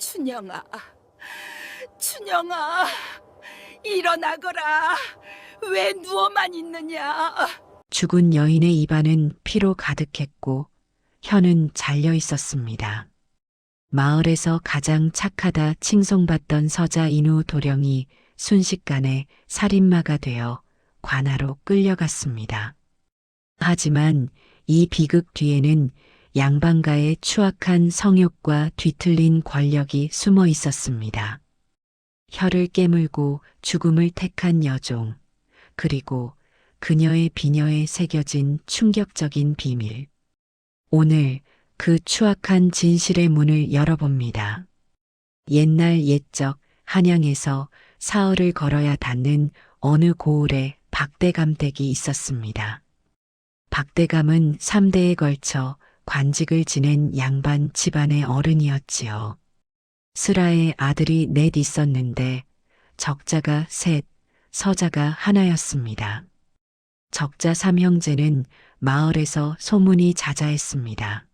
춘영아, 춘영아, 일어나거라. 왜 누워만 있느냐? 죽은 여인의 입안은 피로 가득했고 혀는 잘려 있었습니다. 마을에서 가장 착하다 칭송받던 서자 인우 도령이 순식간에 살인마가 되어 관아로 끌려갔습니다. 하지만 이 비극 뒤에는 양반가의 추악한 성욕과 뒤틀린 권력이 숨어 있었습니다. 혀를 깨물고 죽음을 택한 여종, 그리고 그녀의 비녀에 새겨진 충격적인 비밀. 오늘 그 추악한 진실의 문을 열어봅니다. 옛날 옛적 한양에서 사흘을 걸어야 닿는 어느 고을에 박대감댁이 있었습니다. 박대감은 3대에 걸쳐 관직을 지낸 양반 집안의 어른이었지요. 슬아의 아들이 넷 있었는데 적자가 셋, 서자가 하나였습니다. 적자 삼형제는 마을에서 소문이 자자했습니다.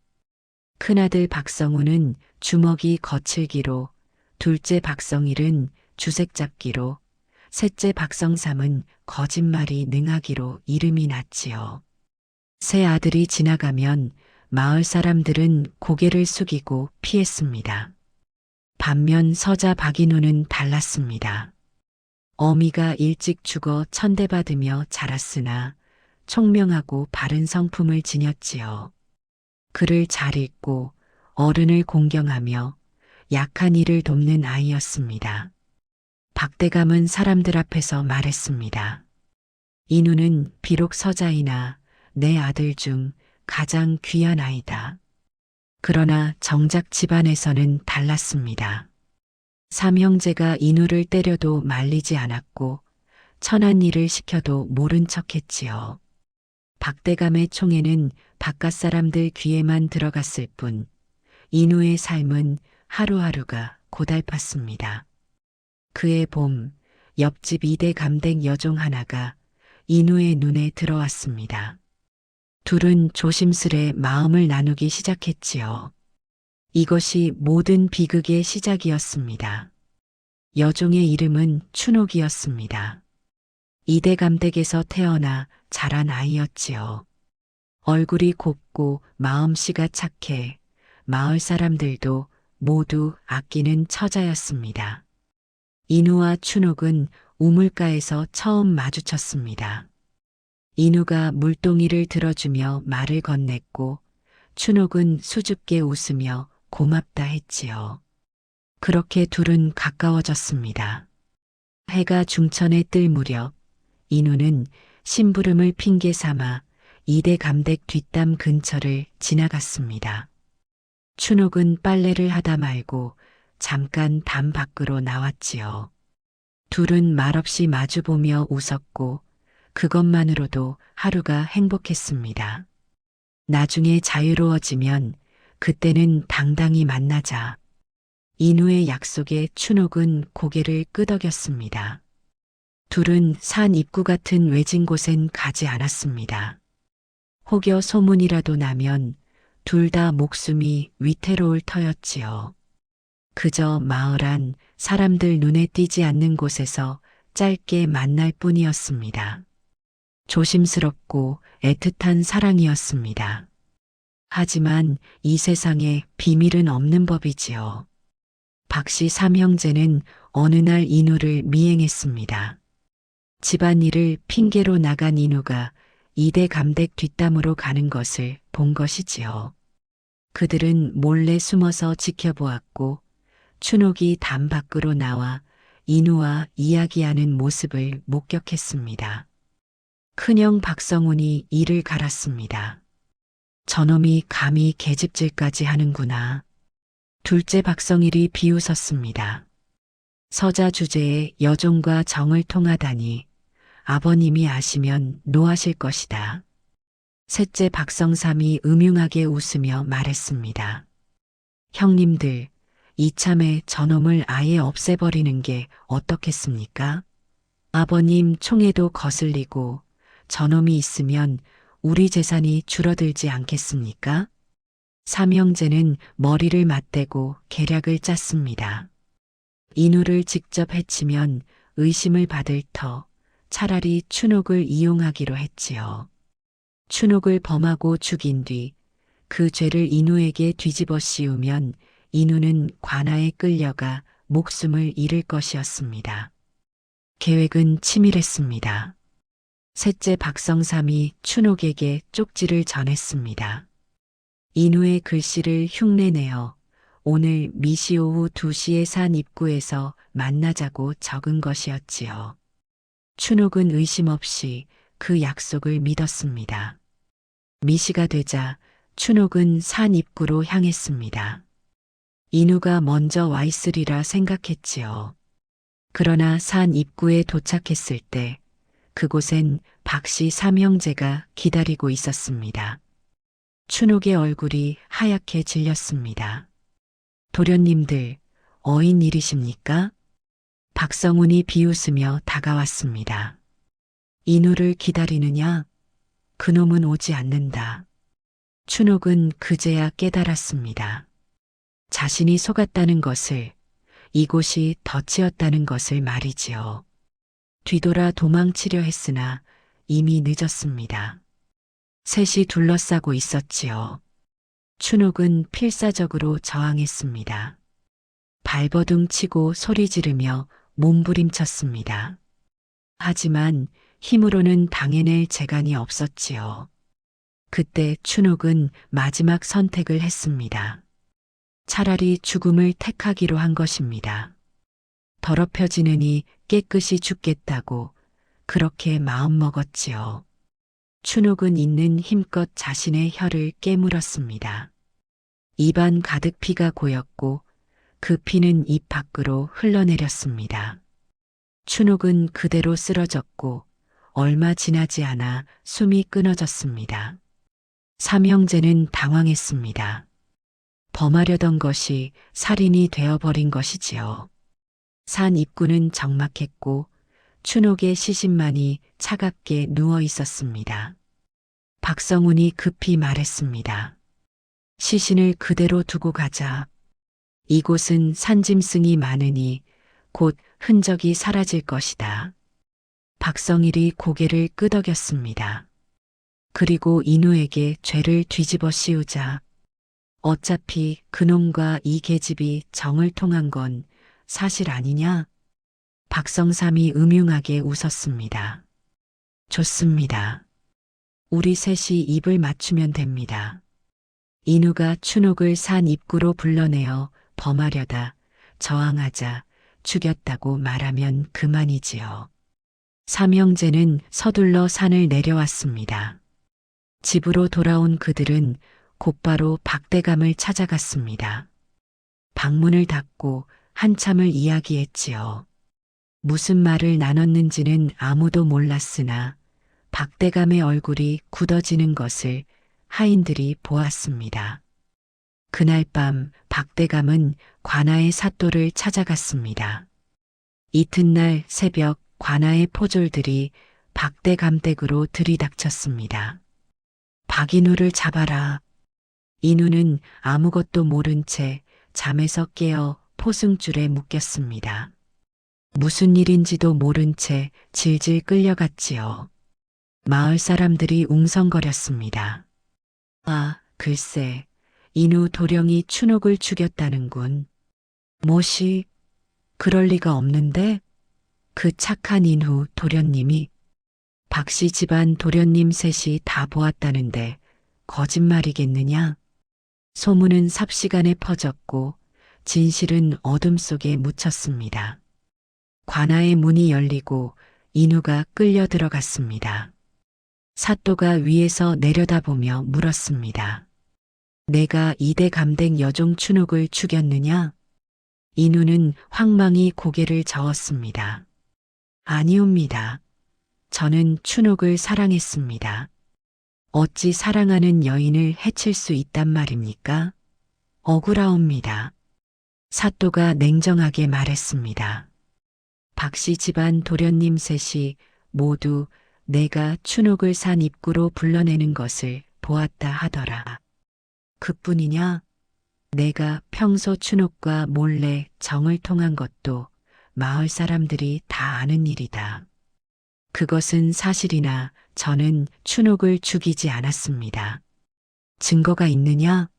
큰아들 박성우는 주먹이 거칠기로, 둘째 박성일은 주색 잡기로, 셋째 박성삼은 거짓말이 능하기로 이름이 났지요. 세 아들이 지나가면 마을 사람들은 고개를 숙이고 피했습니다. 반면 서자 박인우는 달랐습니다. 어미가 일찍 죽어 천대받으며 자랐으나 총명하고 바른 성품을 지녔지요. 글을 잘 읽고 어른을 공경하며 약한 이를 돕는 아이였습니다. 박대감은 사람들 앞에서 말했습니다. 인우는 비록 서자이나 내 아들 중 가장 귀한 아이다. 그러나 정작 집안에서는 달랐습니다. 삼형제가 인우를 때려도 말리지 않았고 천한 일을 시켜도 모른 척했지요. 박대감의 총에는 바깥 사람들 귀에만 들어갔을 뿐 인우의 삶은 하루하루가 고달팠습니다. 그의 봄, 옆집 이대 감댁 여종 하나가 인우의 눈에 들어왔습니다. 둘은 조심스레 마음을 나누기 시작했지요. 이것이 모든 비극의 시작이었습니다. 여종의 이름은 춘옥이었습니다. 이대 감댁에서 태어나 자란 아이였지요. 얼굴이 곱고 마음씨가 착해 마을 사람들도 모두 아끼는 처자였습니다. 인우와 춘옥은 우물가에서 처음 마주쳤습니다. 인우가 물동이를 들어주며 말을 건넸고 춘옥은 수줍게 웃으며 고맙다 했지요. 그렇게 둘은 가까워졌습니다. 해가 중천에 뜰 무렵 인우는 심부름을 핑계 삼아 이대 감댁 뒷담 근처를 지나갔습니다. 춘옥은 빨래를 하다 말고 잠깐 담 밖으로 나왔지요. 둘은 말없이 마주보며 웃었고 그것만으로도 하루가 행복했습니다. 나중에 자유로워지면 그때는 당당히 만나자. 인우의 약속에 춘옥은 고개를 끄덕였습니다. 둘은 산 입구 같은 외진 곳엔 가지 않았습니다. 혹여 소문이라도 나면 둘 다 목숨이 위태로울 터였지요. 그저 마을 안 사람들 눈에 띄지 않는 곳에서 짧게 만날 뿐이었습니다. 조심스럽고 애틋한 사랑이었습니다. 하지만 이 세상에 비밀은 없는 법이지요. 박씨 삼형제는 어느 날 인우를 미행했습니다. 집안일을 핑계로 나간 인우가 이대 감댁 뒷담으로 가는 것을 본 것이지요. 그들은 몰래 숨어서 지켜보았고 춘옥이 담 밖으로 나와 인우와 이야기하는 모습을 목격했습니다. 큰형 박성훈이 이를 갈았습니다. 저놈이 감히 계집질까지 하는구나. 둘째 박성일이 비웃었습니다. 서자 주제에 여종과 정을 통하다니 아버님이 아시면 노하실 것이다. 셋째 박성삼이 음흉하게 웃으며 말했습니다. 형님들, 이참에 저놈을 아예 없애버리는 게 어떻겠습니까? 아버님 총에도 거슬리고 저놈이 있으면 우리 재산이 줄어들지 않겠습니까? 삼형제는 머리를 맞대고 계략을 짰습니다. 인우를 직접 해치면 의심을 받을 터 차라리 춘옥을 이용하기로 했지요. 춘옥을 범하고 죽인 뒤 그 죄를 인우에게 뒤집어 씌우면 인우는 관아에 끌려가 목숨을 잃을 것이었습니다. 계획은 치밀했습니다. 셋째 박성삼이 춘옥에게 쪽지를 전했습니다. 인우의 글씨를 흉내내어 오늘 미시 오후 2시에 산 입구에서 만나자고 적은 것이었지요. 춘옥은 의심 없이 그 약속을 믿었습니다. 미시가 되자 춘옥은 산 입구로 향했습니다. 인우가 먼저 와 있으리라 생각했지요. 그러나 산 입구에 도착했을 때 그곳엔 박씨 삼형제가 기다리고 있었습니다. 춘옥의 얼굴이 하얗게 질렸습니다. 도련님들, 어인 일이십니까? 박성훈이 비웃으며 다가왔습니다. 인우를 기다리느냐? 그놈은 오지 않는다. 춘옥은 그제야 깨달았습니다. 자신이 속았다는 것을, 이곳이 덫이었다는 것을 말이지요. 뒤돌아 도망치려 했으나 이미 늦었습니다. 셋이 둘러싸고 있었지요. 춘옥은 필사적으로 저항했습니다. 발버둥 치고 소리 지르며 몸부림쳤습니다. 하지만 힘으로는 당해낼 재간이 없었지요. 그때 춘옥은 마지막 선택을 했습니다. 차라리 죽음을 택하기로 한 것입니다. 더럽혀지느니 깨끗이 죽겠다고 그렇게 마음먹었지요. 춘옥은 있는 힘껏 자신의 혀를 깨물었습니다. 입안 가득 피가 고였고 그 피는 입 밖으로 흘러내렸습니다. 춘옥은 그대로 쓰러졌고 얼마 지나지 않아 숨이 끊어졌습니다. 삼형제는 당황했습니다. 범하려던 것이 살인이 되어버린 것이지요. 산 입구는 적막했고 춘옥의 시신만이 차갑게 누워 있었습니다. 박성훈이 급히 말했습니다. 시신을 그대로 두고 가자. 이곳은 산짐승이 많으니 곧 흔적이 사라질 것이다. 박성일이 고개를 끄덕였습니다. 그리고 인우에게 죄를 뒤집어 씌우자. 어차피 그놈과 이 계집이 정을 통한 건 사실 아니냐? 박성삼이 음흉하게 웃었습니다. 좋습니다. 우리 셋이 입을 맞추면 됩니다. 인우가 춘옥을 산 입구로 불러내어 범하려다 저항하자 죽였다고 말하면 그만이지요. 삼형제는 서둘러 산을 내려왔습니다. 집으로 돌아온 그들은 곧바로 박대감을 찾아갔습니다. 방문을 닫고 한참을 이야기했지요. 무슨 말을 나눴는지는 아무도 몰랐으나 박대감의 얼굴이 굳어지는 것을 하인들이 보았습니다. 그날 밤 박대감은 관아의 사또를 찾아갔습니다. 이튿날 새벽 관아의 포졸들이 박대감 댁으로 들이닥쳤습니다. 박인우를 잡아라. 인우는 아무것도 모른 채 잠에서 깨어 포승줄에 묶였습니다. 무슨 일인지도 모른 채 질질 끌려갔지요. 마을 사람들이 웅성거렸습니다. 아, 글쎄, 인우 도령이 춘옥을 죽였다는군. 뭐시? 그럴 리가 없는데? 그 착한 인우 도련님이 박씨 집안 도련님 셋이 다 보았다는데 거짓말이겠느냐? 소문은 삽시간에 퍼졌고 진실은 어둠 속에 묻혔습니다. 관아의 문이 열리고 인우가 끌려 들어갔습니다. 사또가 위에서 내려다보며 물었습니다. 내가 이대 감댁 여종 춘옥을 죽였느냐? 인우는 황망히 고개를 저었습니다. 아니옵니다. 저는 춘옥을 사랑했습니다. 어찌 사랑하는 여인을 해칠 수 있단 말입니까? 억울하옵니다. 사또가 냉정하게 말했습니다. 박씨 집안 도련님 셋이 모두 내가 춘옥을 산 입구로 불러내는 것을 보았다 하더라. 그뿐이냐? 내가 평소 춘옥과 몰래 정을 통한 것도 마을 사람들이 다 아는 일이다. 그것은 사실이나 저는 춘옥을 죽이지 않았습니다. 증거가 있느냐?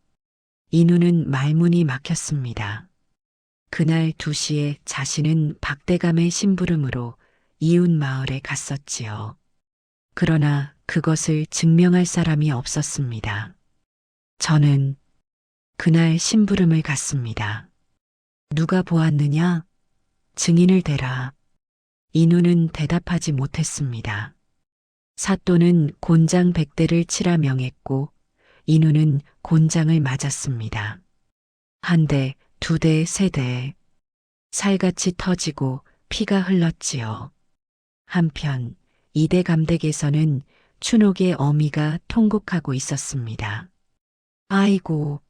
인우는 말문이 막혔습니다. 그날 2시에 자신은 박대감의 심부름으로 이웃 마을에 갔었지요. 그러나 그것을 증명할 사람이 없었습니다. 저는 그날 심부름을 갔습니다. 누가 보았느냐? 증인을 대라. 인우는 대답하지 못했습니다. 사또는 곤장 100대를 치라 명했고 인우는 곤장을 맞았습니다. 1대, 2대, 3대. 살같이 터지고 피가 흘렀지요. 한편 2대 감댁에서는 춘옥의 어미가 통곡하고 있었습니다. 아이고,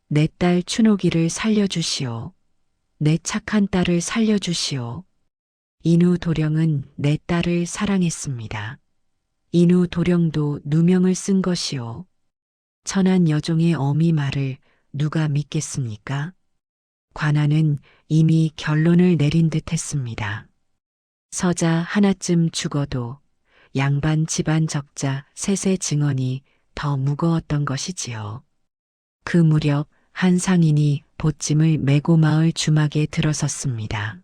내 딸 춘옥이를 살려주시오. 내 착한 딸을 살려주시오. 인우 도령은 내 딸을 사랑했습니다. 인우 도령도 누명을 쓴 것이오. 천한 여종의 어미 말을 누가 믿겠습니까? 관아는 이미 결론을 내린 듯 했습니다. 서자 하나쯤 죽어도 양반 집안 적자 셋의 증언이 더 무거웠던 것이지요. 그 무렵 한 상인이 보찜을 메고 마을 주막에 들어섰습니다.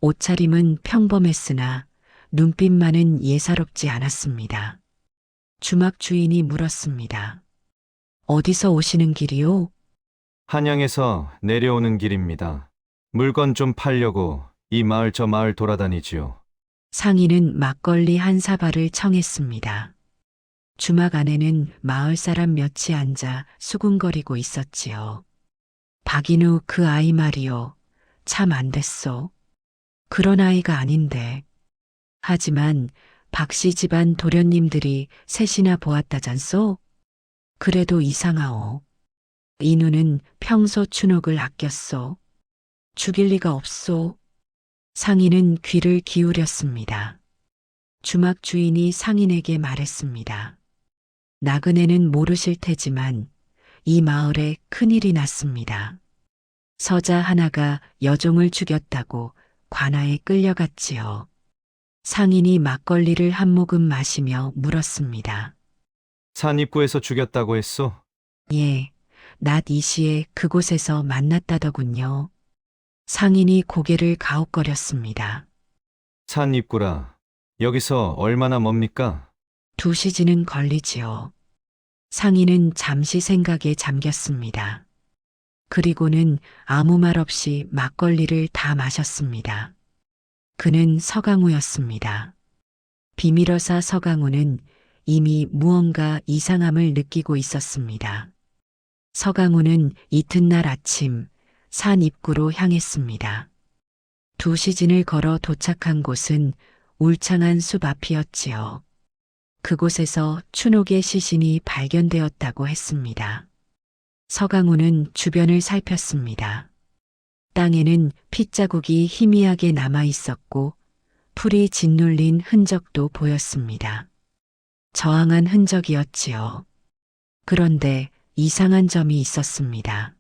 옷차림은 평범했으나 눈빛만은 예사롭지 않았습니다. 주막 주인이 물었습니다. 어디서 오시는 길이요? 한양에서 내려오는 길입니다. 물건 좀 팔려고 이 마을 저 마을 돌아다니지요. 상인은 막걸리 한 사발을 청했습니다. 주막 안에는 마을 사람 몇이 앉아 수군거리고 있었지요. 박인우 그 아이 말이요. 참 안 됐소. 그런 아이가 아닌데. 하지만 박씨 집안 도련님들이 셋이나 보았다잖소? 그래도 이상하오. 인우는 평소 춘옥을 아꼈소. 죽일 리가 없소. 상인은 귀를 기울였습니다. 주막 주인이 상인에게 말했습니다. 나그네는 모르실 테지만 이 마을에 큰일이 났습니다. 서자 하나가 여종을 죽였다고 관아에 끌려갔지요. 상인이 막걸리를 한 모금 마시며 물었습니다. 산 입구에서 죽였다고 했소? 예, 낮 2시에 그곳에서 만났다더군요. 상인이 고개를 가웃거렸습니다. 산 입구라. 여기서 얼마나 멉니까? 2시지는 걸리지요. 상인은 잠시 생각에 잠겼습니다. 그리고는 아무 말 없이 막걸리를 다 마셨습니다. 그는 서강우였습니다. 비밀어사 서강우는 이미 무언가 이상함을 느끼고 있었습니다. 서강우는 이튿날 아침 산 입구로 향했습니다. 2시진을 걸어 도착한 곳은 울창한 숲 앞이었지요. 그곳에서 춘옥의 시신이 발견되었다고 했습니다. 서강우는 주변을 살폈습니다. 땅에는 핏자국이 희미하게 남아 있었고 풀이 짓눌린 흔적도 보였습니다. 저항한 흔적이었지요. 그런데 이상한 점이 있었습니다.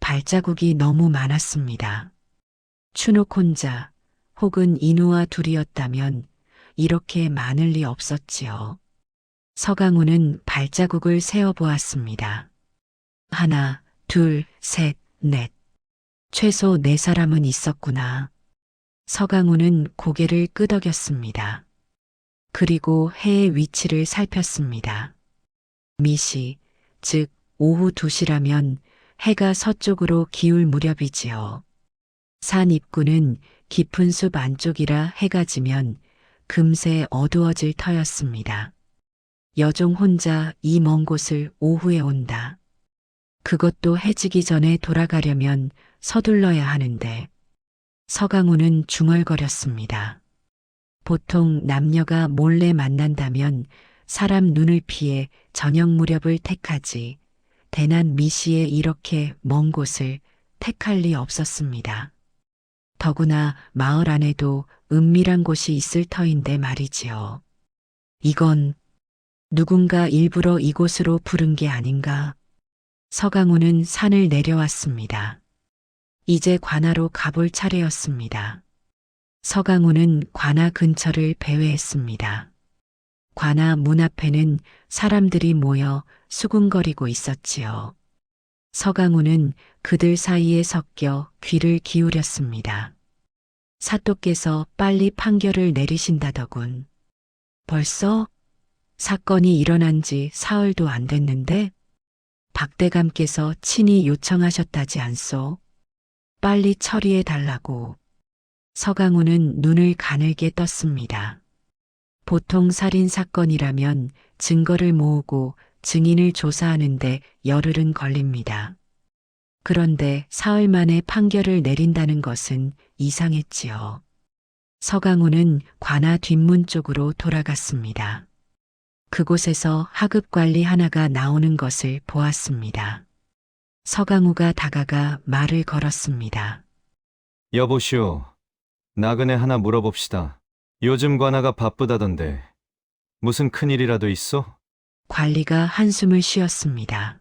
발자국이 너무 많았습니다. 춘옥 혼자 혹은 인우와 둘이었다면 이렇게 많을 리 없었지요. 서강우는 발자국을 세어보았습니다. 하나, 둘, 셋, 넷. 최소 4사람은 있었구나. 서강우는 고개를 끄덕였습니다. 그리고 해의 위치를 살폈습니다. 미시, 즉 오후 2시라면 해가 서쪽으로 기울 무렵이지요. 산 입구는 깊은 숲 안쪽이라 해가 지면 금세 어두워질 터였습니다. 여종 혼자 이 먼 곳을 오후에 온다. 그것도 해지기 전에 돌아가려면 서둘러야 하는데 서강우는 중얼거렸습니다. 보통 남녀가 몰래 만난다면 사람 눈을 피해 저녁 무렵을 택하지 대낮 미시에 이렇게 먼 곳을 택할 리 없었습니다. 더구나 마을 안에도 은밀한 곳이 있을 터인데 말이지요. 이건 누군가 일부러 이곳으로 부른 게 아닌가. 서강우는 산을 내려왔습니다. 이제 관아로 가볼 차례였습니다. 서강우는 관아 근처를 배회했습니다. 관아 문 앞에는 사람들이 모여 수군거리고 있었지요. 서강우는 그들 사이에 섞여 귀를 기울였습니다. 사또께서 빨리 판결을 내리신다더군. 벌써? 사건이 일어난 지 사흘도 안 됐는데? 박대감께서 친히 요청하셨다지 않소? 빨리 처리해 달라고. 서강우는 눈을 가늘게 떴습니다. 보통 살인 사건이라면 증거를 모으고 증인을 조사하는데 열흘은 걸립니다. 그런데 사흘 만에 판결을 내린다는 것은 이상했지요. 서강우는 관아 뒷문 쪽으로 돌아갔습니다. 그곳에서 하급 관리 하나가 나오는 것을 보았습니다. 서강우가 다가가 말을 걸었습니다. 여보시오. 나그네 하나 물어봅시다. 요즘 관아가 바쁘다던데 무슨 큰일이라도 있어? 관리가 한숨을 쉬었습니다.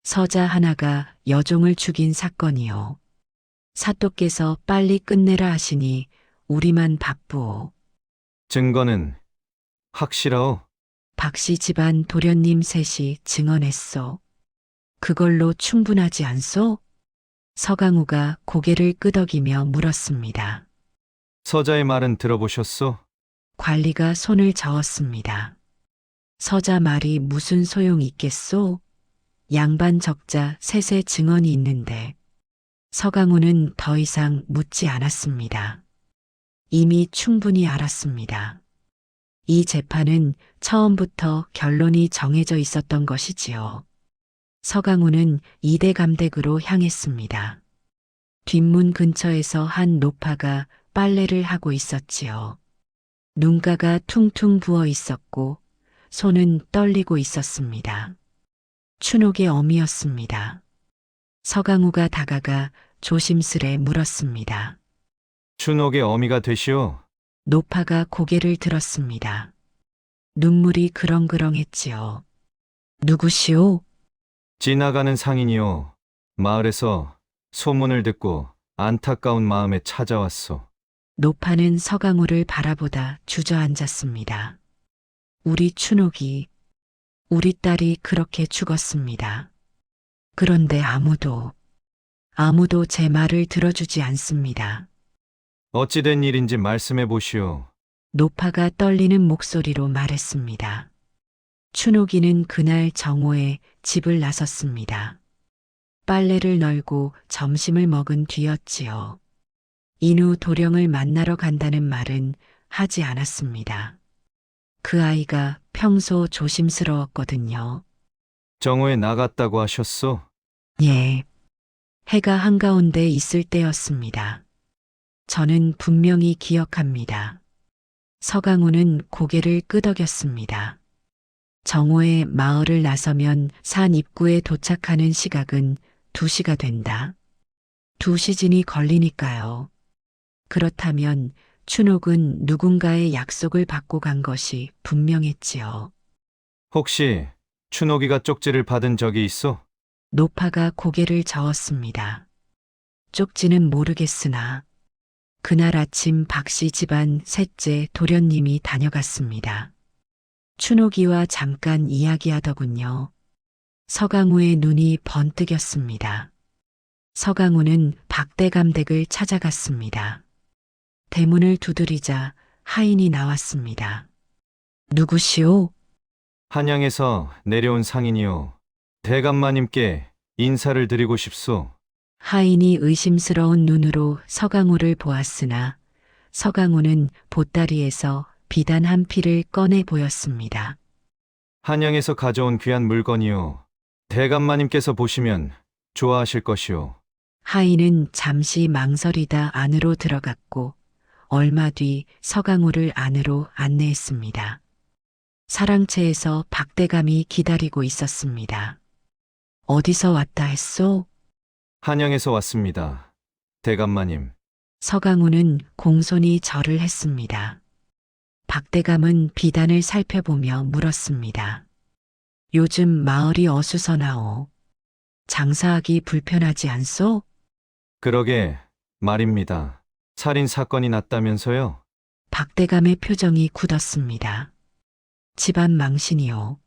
서자 하나가 여종을 죽인 사건이요. 사또께서 빨리 끝내라 하시니 우리만 바쁘오. 증거는 확실하오? 박씨 집안 도련님 셋이 증언했소. 그걸로 충분하지 않소? 서강우가 고개를 끄덕이며 물었습니다. 서자의 말은 들어보셨소? 관리가 손을 저었습니다. 서자 말이 무슨 소용이 있겠소? 양반 적자 셋의 증언이 있는데. 서강우는 더 이상 묻지 않았습니다. 이미 충분히 알았습니다. 이 재판은 처음부터 결론이 정해져 있었던 것이지요. 서강우는 이대감댁으로 향했습니다. 뒷문 근처에서 한 노파가 빨래를 하고 있었지요. 눈가가 퉁퉁 부어 있었고 손은 떨리고 있었습니다. 춘옥의 어미였습니다. 서강우가 다가가 조심스레 물었습니다. 춘옥의 어미가 되시오? 노파가 고개를 들었습니다. 눈물이 그렁그렁했지요. 누구시오? 지나가는 상인이요. 마을에서 소문을 듣고 안타까운 마음에 찾아왔소. 노파는 서강우를 바라보다 주저앉았습니다. 우리 춘옥이, 우리 딸이 그렇게 죽었습니다. 그런데 아무도 제 말을 들어주지 않습니다. 어찌된 일인지 말씀해 보시오. 노파가 떨리는 목소리로 말했습니다. 춘옥이는 그날 정오에 집을 나섰습니다. 빨래를 널고 점심을 먹은 뒤였지요. 인후 도령을 만나러 간다는 말은 하지 않았습니다. 그 아이가 평소 조심스러웠거든요. 정오에 나갔다고 하셨소? 예. 해가 한가운데 있을 때였습니다. 저는 분명히 기억합니다. 서강우는 고개를 끄덕였습니다. 정오에 마을을 나서면 산 입구에 도착하는 시각은 2시가 된다. 2시즌이 걸리니까요. 그렇다면 춘옥은 누군가의 약속을 받고 간 것이 분명했지요. 혹시 춘옥이가 쪽지를 받은 적이 있어? 노파가 고개를 저었습니다. 쪽지는 모르겠으나 그날 아침 박씨 집안 셋째 도련님이 다녀갔습니다. 춘옥이와 잠깐 이야기하더군요. 서강우의 눈이 번뜩였습니다. 서강우는 박대감 댁을 찾아갔습니다. 대문을 두드리자 하인이 나왔습니다. 누구시오? 한양에서 내려온 상인이요. 대감마님께 인사를 드리고 싶소. 하인이 의심스러운 눈으로 서강우를 보았으나 서강우는 보따리에서 비단 한 피를 꺼내 보였습니다. 한양에서 가져온 귀한 물건이요. 대감마님께서 보시면 좋아하실 것이오. 하인은 잠시 망설이다 안으로 들어갔고 얼마 뒤 서강우를 안으로 안내했습니다. 사랑채에서 박대감이 기다리고 있었습니다. 어디서 왔다 했소? 한양에서 왔습니다. 대감마님. 서강우는 공손히 절을 했습니다. 박대감은 비단을 살펴보며 물었습니다. 요즘 마을이 어수선하오. 장사하기 불편하지 않소? 그러게 말입니다. 살인 사건이 났다면서요? 박대감의 표정이 굳었습니다. 집안 망신이요.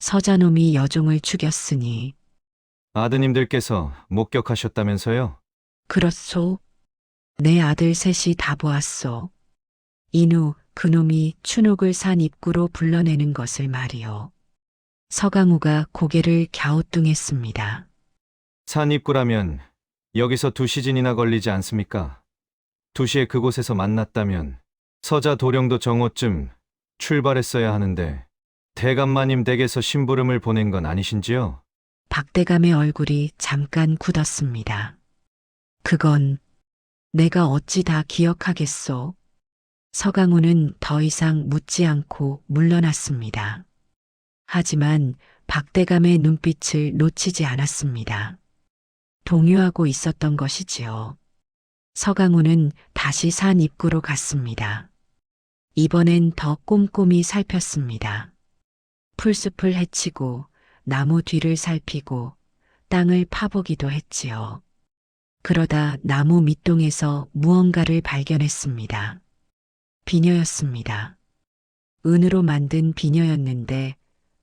서자놈이 여종을 죽였으니. 아드님들께서 목격하셨다면서요? 그렇소. 내 아들 셋이 다 보았소. 인후 그놈이 춘옥을 산 입구로 불러내는 것을 말이요. 서강우가 고개를 갸우뚱했습니다. 산 입구라면 여기서 2시즌이나 걸리지 않습니까? 2시에 그곳에서 만났다면 서자 도령도 정오쯤 출발했어야 하는데 대감마님 댁에서 심부름을 보낸 건 아니신지요? 박대감의 얼굴이 잠깐 굳었습니다. 그건 내가 어찌 다 기억하겠소. 서강우는 더 이상 묻지 않고 물러났습니다. 하지만 박대감의 눈빛을 놓치지 않았습니다. 동요하고 있었던 것이지요. 서강우는 다시 산 입구로 갔습니다. 이번엔 더 꼼꼼히 살폈습니다. 풀숲을 헤치고 나무 뒤를 살피고 땅을 파보기도 했지요. 그러다 나무 밑동에서 무언가를 발견했습니다. 비녀였습니다. 은으로 만든 비녀였는데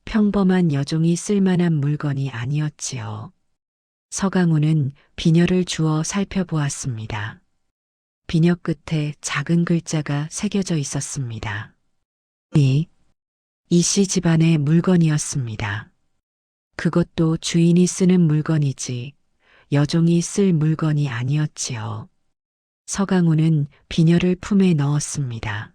평범한 여종이 쓸만한 물건이 아니었지요. 서강우는 비녀를 주워 살펴보았습니다. 비녀 끝에 작은 글자가 새겨져 있었습니다. 이씨 집안의 물건이었습니다. 그것도 주인이 쓰는 물건이지 여종이 쓸 물건이 아니었지요. 서강우는 비녀를 품에 넣었습니다.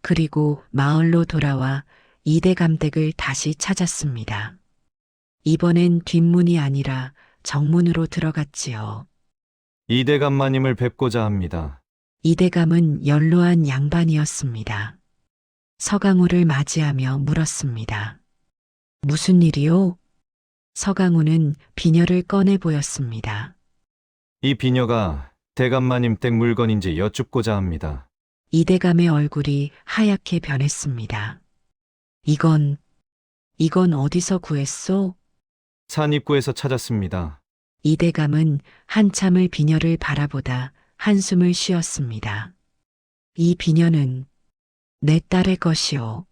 그리고 마을로 돌아와 이대감 댁을 다시 찾았습니다. 이번엔 뒷문이 아니라 정문으로 들어갔지요. 이대감마님을 뵙고자 합니다. 이대감은 연로한 양반이었습니다. 서강우를 맞이하며 물었습니다. 무슨 일이요? 서강우는 비녀를 꺼내 보였습니다. 이 비녀가 대감마님 댁 물건인지 여쭙고자 합니다. 이대감의 얼굴이 하얗게 변했습니다. 이건 어디서 구했소? 산 입구에서 찾았습니다. 이대감은 한참을 비녀를 바라보다 한숨을 쉬었습니다. 이 비녀는 내 딸의 것이오.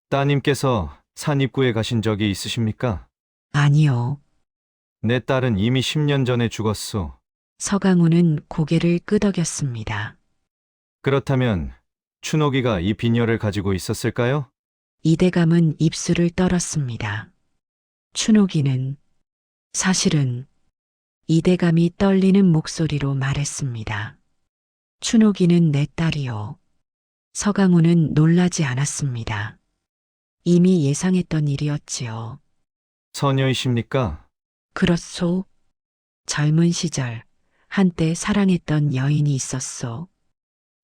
따님께서 산 입구에 가신 적이 있으십니까? 아니요. 내 딸은 이미 10년 전에 죽었소. 서강우는 고개를 끄덕였습니다. 그렇다면 춘옥이가 이 비녀를 가지고 있었을까요? 이대감은 입술을 떨었습니다. 춘옥이는 사실은 이대감이 떨리는 목소리로 말했습니다. 춘옥이는 내 딸이요. 서강우는 놀라지 않았습니다. 이미 예상했던 일이었지요. 처녀이십니까? 그렇소. 젊은 시절 한때 사랑했던 여인이 있었소.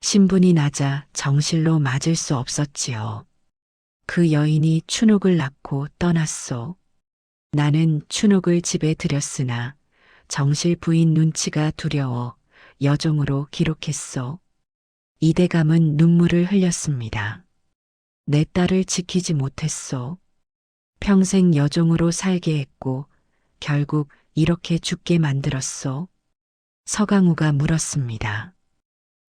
신분이 낮아 정실로 맞을 수 없었지요. 그 여인이 춘옥을 낳고 떠났소. 나는 춘옥을 집에 들였으나 정실 부인 눈치가 두려워 여종으로 기록했소. 이대감은 눈물을 흘렸습니다. 내 딸을 지키지 못했소. 평생 여종으로 살게 했고 결국 이렇게 죽게 만들었소. 서강우가 물었습니다.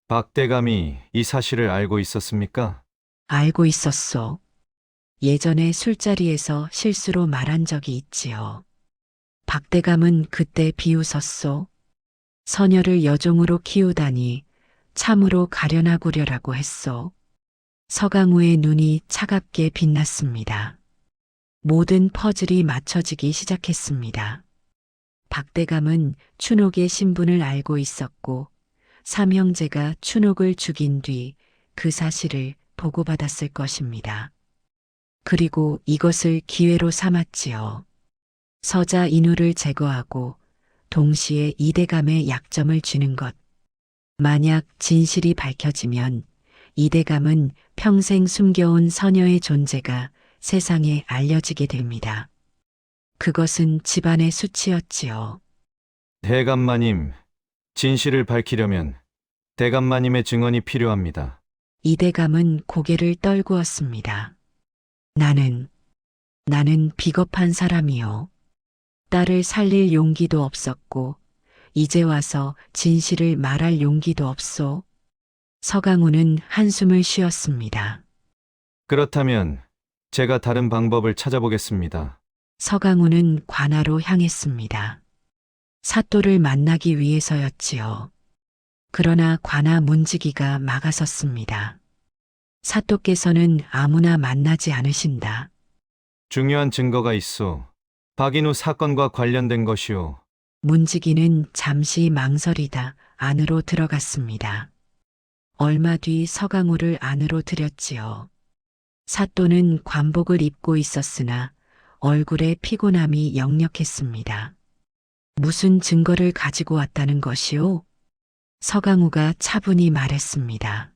박대감이 이 사실을 알고 있었습니까? 알고 있었소. 예전에 술자리에서 실수로 말한 적이 있지요. 박대감은 그때 비웃었소. 서녀를 여종으로 키우다니 참으로 가련하구려라고 했소. 서강우의 눈이 차갑게 빛났습니다. 모든 퍼즐이 맞춰지기 시작했습니다. 박대감은 춘옥의 신분을 알고 있었고 삼형제가 춘옥을 죽인 뒤 그 사실을 보고받았을 것입니다. 그리고 이것을 기회로 삼았지요. 서자 인후를 제거하고 동시에 이대감의 약점을 쥐는 것. 만약 진실이 밝혀지면 이대감은 평생 숨겨온 서녀의 존재가 세상에 알려지게 됩니다. 그것은 집안의 수치였지요. 대감마님, 진실을 밝히려면 대감마님의 증언이 필요합니다. 이대감은 고개를 떨구었습니다. 나는 비겁한 사람이요. 딸을 살릴 용기도 없었고 이제 와서 진실을 말할 용기도 없소. 서강우는 한숨을 쉬었습니다. 그렇다면 제가 다른 방법을 찾아보겠습니다. 서강우는 관아로 향했습니다. 사또를 만나기 위해서였지요. 그러나 관아 문지기가 막아섰습니다. 사또께서는 아무나 만나지 않으신다. 중요한 증거가 있소. 박인우 사건과 관련된 것이오. 문지기는 잠시 망설이다 안으로 들어갔습니다. 얼마 뒤 서강우를 안으로 들였지요. 사또는 관복을 입고 있었으나 얼굴에 피곤함이 역력했습니다. 무슨 증거를 가지고 왔다는 것이오? 서강우가 차분히 말했습니다.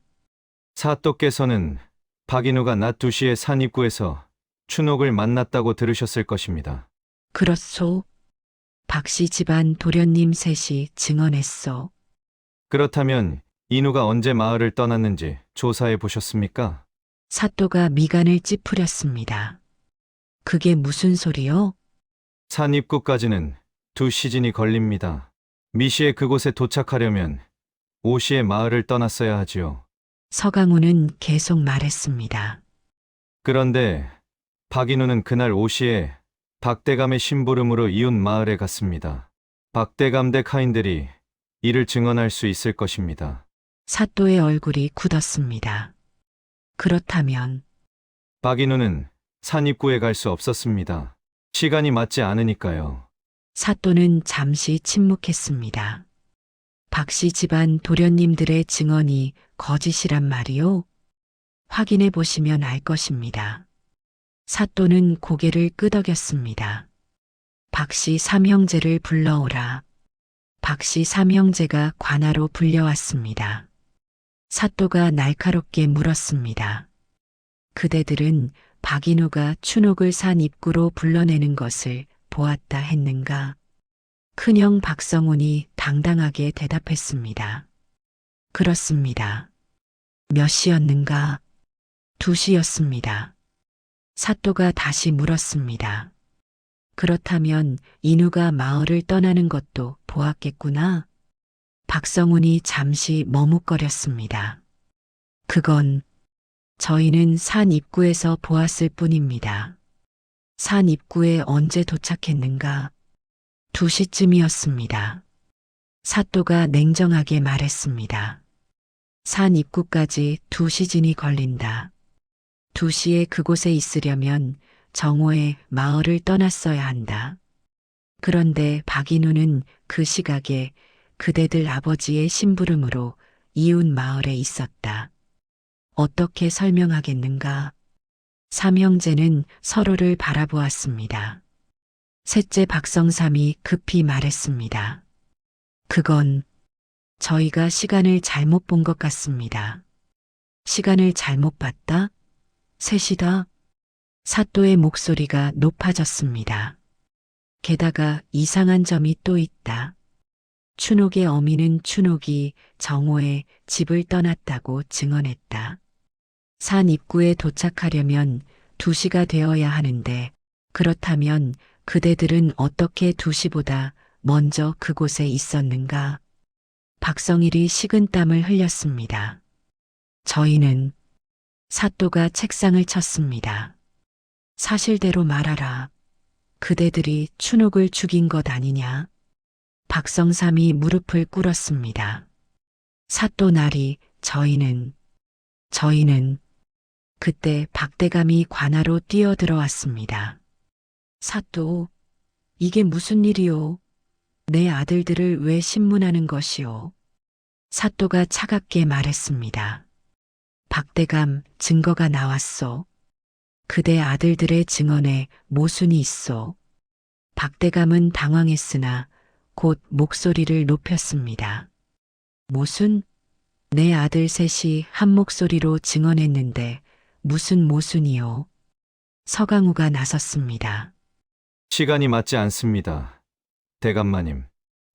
사또께서는 박인우가 낮 2시에 산 입구에서 춘옥을 만났다고 들으셨을 것입니다. 그렇소. 박씨 집안 도련님 셋이 증언했소. 그렇다면 인우가 언제 마을을 떠났는지 조사해 보셨습니까? 사또가 미간을 찌푸렸습니다. 그게 무슨 소리요? 산 입구까지는 2시즌이 걸립니다. 미시에 그곳에 도착하려면 5시에 마을을 떠났어야 하지요. 서강우는 계속 말했습니다. 그런데 박인우는 그날 5시에 박대감의 심부름으로 이웃 마을에 갔습니다. 박대감 댁 하인들이 이를 증언할 수 있을 것입니다. 사또의 얼굴이 굳었습니다. 그렇다면 박인우는 산 입구에 갈 수 없었습니다. 시간이 맞지 않으니까요. 사또는 잠시 침묵했습니다. 박씨 집안 도련님들의 증언이 거짓이란 말이요? 확인해 보시면 알 것입니다. 사또는 고개를 끄덕였습니다. 박씨 삼형제를 불러오라. 박씨 삼형제가 관아로 불려왔습니다. 사또가 날카롭게 물었습니다. 그대들은 박인우가 춘옥을 산 입구로 불러내는 것을 보았다 했는가? 큰형 박성훈이 당당하게 대답했습니다. 그렇습니다. 몇 시였는가? 2시였습니다. 사또가 다시 물었습니다. 그렇다면 인우가 마을을 떠나는 것도 보았겠구나? 박성훈이 잠시 머뭇거렸습니다. 그건 저희는 산 입구에서 보았을 뿐입니다. 산 입구에 언제 도착했는가? 2시쯤이었습니다. 사또가 냉정하게 말했습니다. 산 입구까지 2시즌이 걸린다. 2시에 그곳에 있으려면 정오에 마을을 떠났어야 한다. 그런데 박인우는 그 시각에 그대들 아버지의 심부름으로 이웃 마을에 있었다. 어떻게 설명하겠는가? 삼형제는 서로를 바라보았습니다. 셋째 박성삼이 급히 말했습니다. 그건 저희가 시간을 잘못 본 것 같습니다. 시간을 잘못 봤다? 셋이다? 사또의 목소리가 높아졌습니다. 게다가 이상한 점이 또 있다. 춘옥의 어미는 춘옥이 정오에 집을 떠났다고 증언했다. 산 입구에 도착하려면 2시가 되어야 하는데 그렇다면 그대들은 어떻게 2시보다 먼저 그곳에 있었는가? 박성일이 식은땀을 흘렸습니다. 저희는 사또가 책상을 쳤습니다. 사실대로 말하라. 그대들이 춘옥을 죽인 것 아니냐? 박성삼이 무릎을 꿇었습니다. 사또 나리 저희는 그때 박대감이 관아로 뛰어들어왔습니다. 사또, 이게 무슨 일이오? 내 아들들을 왜 신문하는 것이오? 사또가 차갑게 말했습니다. 박대감 증거가 나왔소. 그대 아들들의 증언에 모순이 있소. 박대감은 당황했으나 곧 목소리를 높였습니다. 모순? 내 아들 셋이 한 목소리로 증언했는데 무슨 모순이요? 서강우가 나섰습니다. 시간이 맞지 않습니다. 대감마님.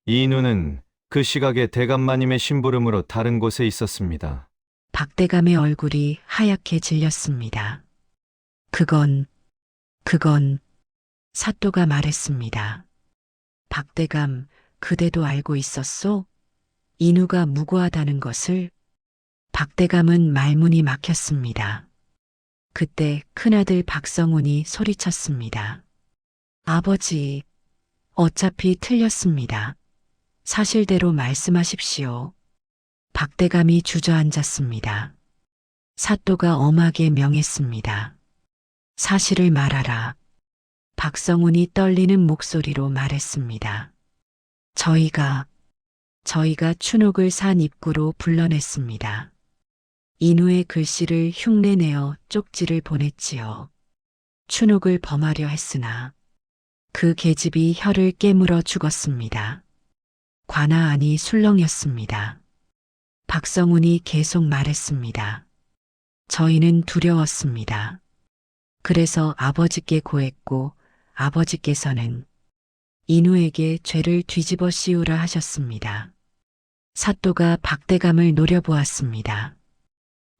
이인우는 그 시각에 대감마님의 심부름으로 다른 곳에 있었습니다. 박대감의 얼굴이 하얗게 질렸습니다. 그건 사또가 말했습니다. 박대감, 그대도 알고 있었소? 인우가 무고하다는 것을? 박대감은 말문이 막혔습니다. 그때 큰아들 박성훈이 소리쳤습니다. 아버지, 어차피 틀렸습니다. 사실대로 말씀하십시오. 박대감이 주저앉았습니다. 사또가 엄하게 명했습니다. 사실을 말하라. 박성훈이 떨리는 목소리로 말했습니다. 저희가 춘옥을 산 입구로 불러냈습니다. 인우의 글씨를 흉내내어 쪽지를 보냈지요. 춘옥을 범하려 했으나 그 계집이 혀를 깨물어 죽었습니다. 관아 안이 술렁였습니다. 박성훈이 계속 말했습니다. 저희는 두려웠습니다. 그래서 아버지께 고했고 아버지께서는 인우에게 죄를 뒤집어 씌우라 하셨습니다. 사또가 박대감을 노려보았습니다.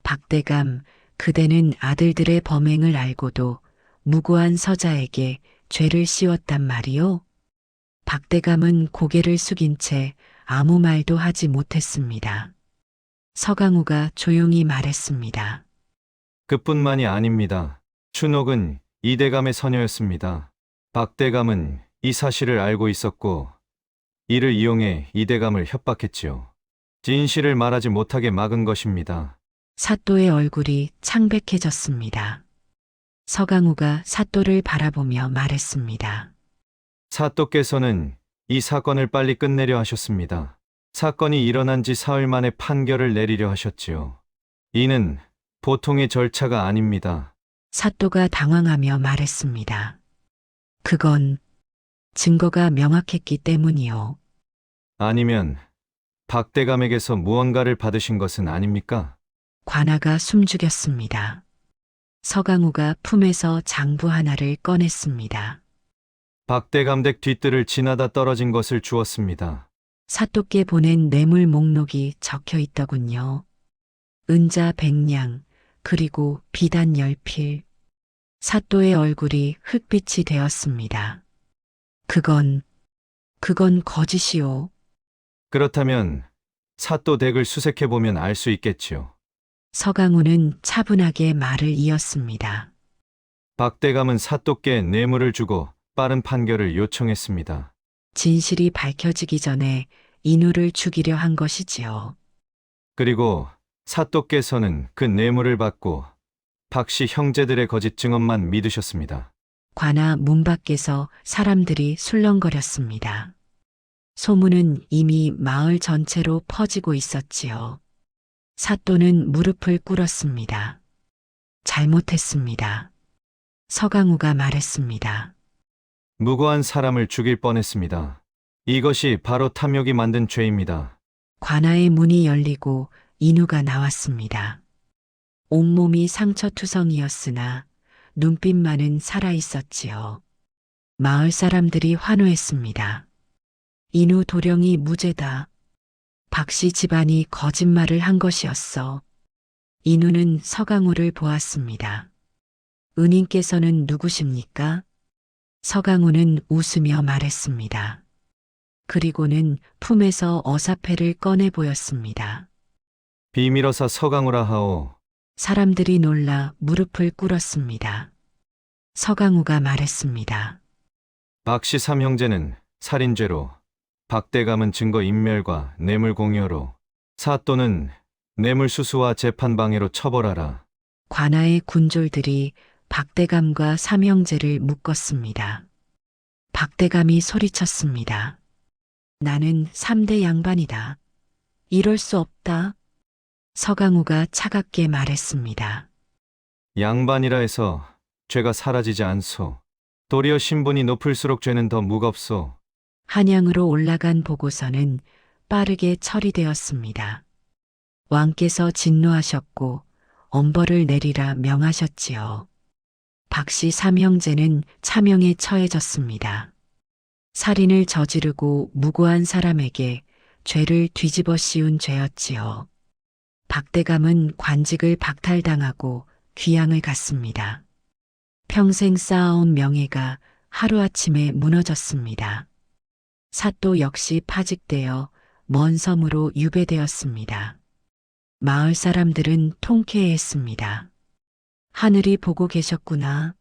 박대감, 그대는 아들들의 범행을 알고도 무고한 서자에게 죄를 씌웠단 말이오? 박대감은 고개를 숙인 채 아무 말도 하지 못했습니다. 서강우가 조용히 말했습니다. 그뿐만이 아닙니다. 춘옥은 이대감의 서녀였습니다. 박대감은 이 사실을 알고 있었고 이를 이용해 이대감을 협박했지요. 진실을 말하지 못하게 막은 것입니다. 사또의 얼굴이 창백해졌습니다. 서강우가 사또를 바라보며 말했습니다. 사또께서는 이 사건을 빨리 끝내려 하셨습니다. 사건이 일어난 지 사흘 만에 판결을 내리려 하셨지요. 이는 보통의 절차가 아닙니다. 사또가 당황하며 말했습니다. 그건 증거가 명확했기 때문이요. 아니면 박대감에게서 무언가를 받으신 것은 아닙니까? 관아가 숨죽였습니다. 서강우가 품에서 장부 하나를 꺼냈습니다. 박대감 댁 뒤뜰을 지나다 떨어진 것을 주었습니다. 사또께 보낸 뇌물 목록이 적혀 있더군요. 은자 100냥, 그리고 비단 10필. 사또의 얼굴이 흑빛이 되었습니다. 그건 거짓이요. 그렇다면 사또 댁을 수색해보면 알 수 있겠지요. 서강우는 차분하게 말을 이었습니다. 박대감은 사또께 뇌물을 주고 빠른 판결을 요청했습니다. 진실이 밝혀지기 전에 인우를 죽이려 한 것이지요. 그리고 사또께서는 그 뇌물을 받고 박씨 형제들의 거짓 증언만 믿으셨습니다. 관아 문 밖에서 사람들이 술렁거렸습니다. 소문은 이미 마을 전체로 퍼지고 있었지요. 사또는 무릎을 꿇었습니다. 잘못했습니다. 서강우가 말했습니다. 무고한 사람을 죽일 뻔했습니다. 이것이 바로 탐욕이 만든 죄입니다. 관아의 문이 열리고 인우가 나왔습니다. 온몸이 상처투성이었으나 눈빛만은 살아있었지요. 마을 사람들이 환호했습니다. 인우 도령이 무죄다. 박씨 집안이 거짓말을 한 것이었어. 인우는 서강우를 보았습니다. 은인께서는 누구십니까? 서강우는 웃으며 말했습니다. 그리고는 품에서 어사패를 꺼내 보였습니다. 비밀어사 서강우라 하오. 사람들이 놀라 무릎을 꿇었습니다. 서강우가 말했습니다. 박씨 삼형제는 살인죄로, 박대감은 증거인멸과 뇌물공여로, 사또는 뇌물수수와 재판방해로 처벌하라. 관아의 군졸들이 박대감과 삼형제를 묶었습니다. 박대감이 소리쳤습니다. 나는 3대 양반이다. 이럴 수 없다. 서강우가 차갑게 말했습니다. 양반이라 해서 죄가 사라지지 않소. 도리어 신분이 높을수록 죄는 더 무겁소. 한양으로 올라간 보고서는 빠르게 처리되었습니다. 왕께서 진노하셨고 엄벌을 내리라 명하셨지요. 박씨 삼형제는 차명에 처해졌습니다. 살인을 저지르고 무고한 사람에게 죄를 뒤집어 씌운 죄였지요. 박대감은 관직을 박탈당하고 귀양을 갔습니다. 평생 쌓아온 명예가 하루아침에 무너졌습니다. 사또 역시 파직되어 먼 섬으로 유배되었습니다. 마을 사람들은 통쾌했습니다. 하늘이 보고 계셨구나.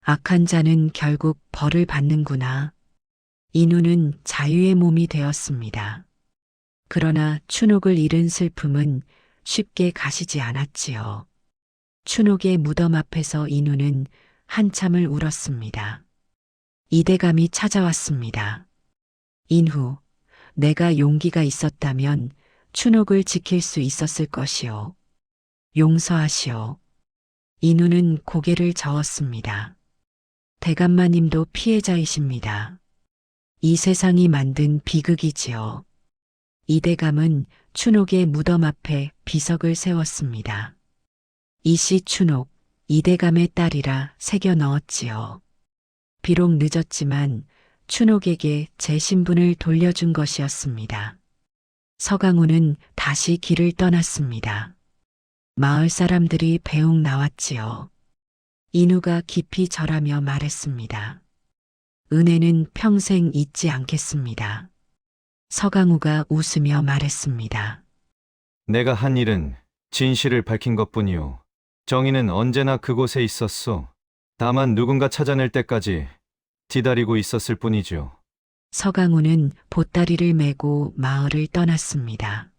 악한 자는 결국 벌을 받는구나. 인우는 자유의 몸이 되었습니다. 그러나 춘옥을 잃은 슬픔은 쉽게 가시지 않았지요. 춘옥의 무덤 앞에서 인우는 한참을 울었습니다. 이대감이 찾아왔습니다. 인후, 내가 용기가 있었다면 춘옥을 지킬 수 있었을 것이오. 용서하시오. 인우는 고개를 저었습니다. 대감마님도 피해자이십니다. 이 세상이 만든 비극이지요. 이대감은 춘옥의 무덤 앞에 비석을 세웠습니다. 이씨 춘옥, 이대감의 딸이라 새겨 넣었지요. 비록 늦었지만 춘옥에게 제 신분을 돌려준 것이었습니다. 서강호는 다시 길을 떠났습니다. 마을 사람들이 배웅 나왔지요. 인우가 깊이 절하며 말했습니다. 은혜는 평생 잊지 않겠습니다. 서강우가 웃으며 말했습니다. 내가 한 일은 진실을 밝힌 것뿐이오. 정의는 언제나 그곳에 있었소. 다만 누군가 찾아낼 때까지 기다리고 있었을 뿐이죠. 서강우는 보따리를 메고 마을을 떠났습니다.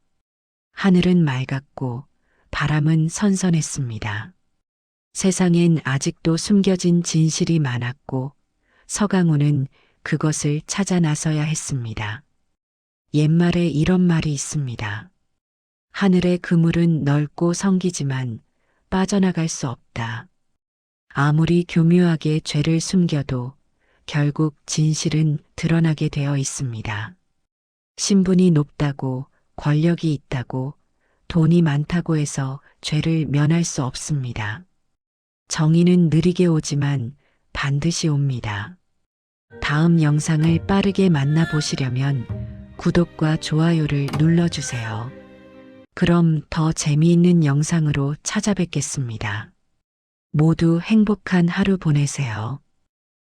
하늘은 맑았고 바람은 선선했습니다. 세상엔 아직도 숨겨진 진실이 많았고 서강우는 그것을 찾아 나서야 했습니다. 옛말에 이런 말이 있습니다. 하늘의 그물은 넓고 성기지만 빠져나갈 수 없다. 아무리 교묘하게 죄를 숨겨도 결국 진실은 드러나게 되어 있습니다. 신분이 높다고, 권력이 있다고, 돈이 많다고 해서 죄를 면할 수 없습니다. 정의는 느리게 오지만 반드시 옵니다. 다음 영상을 빠르게 만나보시려면 구독과 좋아요를 눌러주세요. 그럼 더 재미있는 영상으로 찾아뵙겠습니다. 모두 행복한 하루 보내세요.